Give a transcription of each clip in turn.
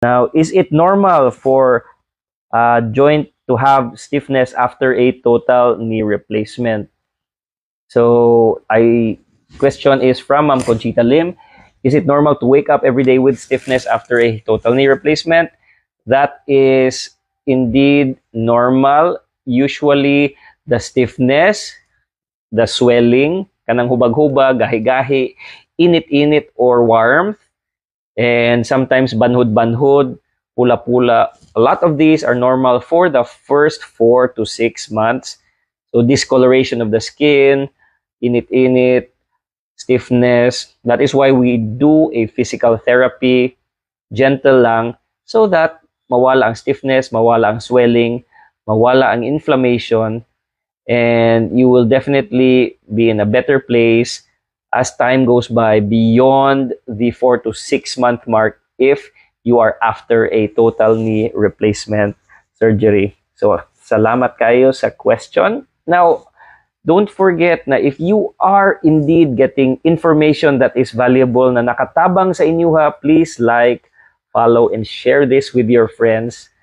Now, is it normal for joint to have stiffness after a total knee replacement? So, question is from Ma'am Conchita Lim. Is it normal to wake up every day with stiffness after a total knee replacement? That is indeed normal. Usually, the stiffness, the swelling, kanang hubag-hubag, gahi-gahi, init-init or warmth, and sometimes banhud-banhud, pula-pula. A lot of these are normal for the first 4 to 6 months. So discoloration of the skin, init-init, stiffness. That is why we do a physical therapy, gentle lang, so that mawala ang stiffness, mawala ang swelling, mawala ang inflammation, and you will definitely be in a better place as time goes by beyond the 4 to 6 month mark if you are after a total knee replacement surgery. So, salamat kayo sa question. Now, don't forget na if you are indeed getting information that is valuable na nakatabang sa inyo ha, please like, follow, and share this with your friends.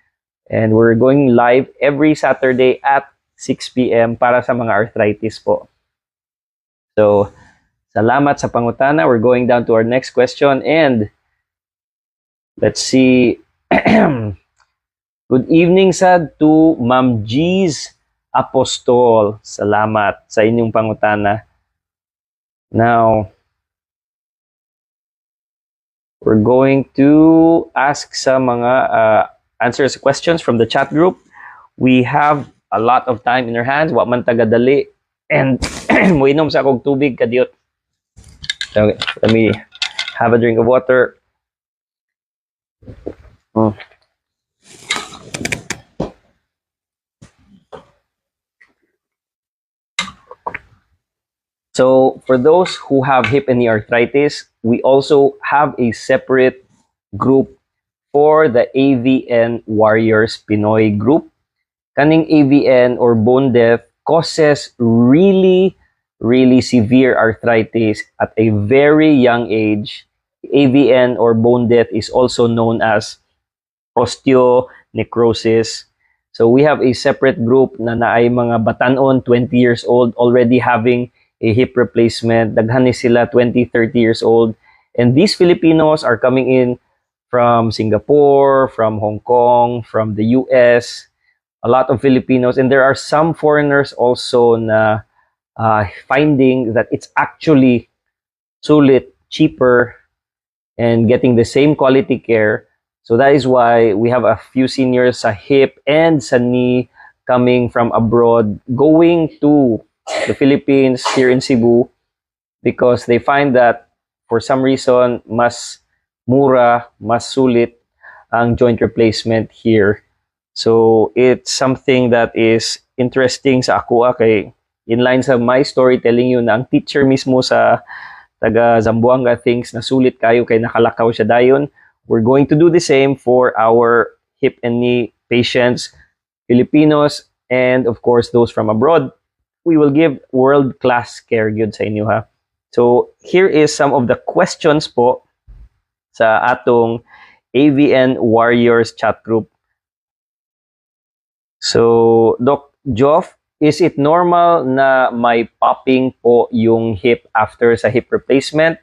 And we're going live every Saturday at 6 p.m. para sa mga arthritis po. So, salamat sa pangutana. We're going down to our next question. And let's see. Good evening, Sad, to Ma'am G's Apostol. Salamat sa inyong pangutana. Now, we're going to ask sa mga answers questions from the chat group. We have a lot of time in our hands. Wa man tagadali. And muinom sa akong tubig kadiyot. So, let me have a drink of water. So, for those who have hip and knee arthritis, we also have a separate group for the AVN Warriors Pinoy group. Kaning AVN or bone death causes really severe arthritis at a very young age. AVN or bone death is also known as osteonecrosis. So we have a separate group na naay mga batanon, 20 years old, already having a hip replacement. Daghan ni sila 20, 30 years old. And these Filipinos are coming in from Singapore, from Hong Kong, from the US. A lot of Filipinos. And there are some foreigners also na finding that it's actually sulit, cheaper, and getting the same quality care. So that is why we have a few seniors sa hip and sa knee coming from abroad, going to the Philippines here in Cebu because they find that for some reason mas mura, mas sulit ang joint replacement here. So it's something that is interesting sa ako kay in line sa my storytelling yun na ang teacher mismo sa taga Zamboanga thinks na sulit kayo kay nakalakaw siya dayon. We're going to do the same for our hip and knee patients, Filipinos, and of course those from abroad. We will give world-class care gyud sa inyo ha. So here is some of the questions po sa atong AVN Warriors chat group. So Doc Joff, is it normal na may popping po yung hip after sa hip replacement?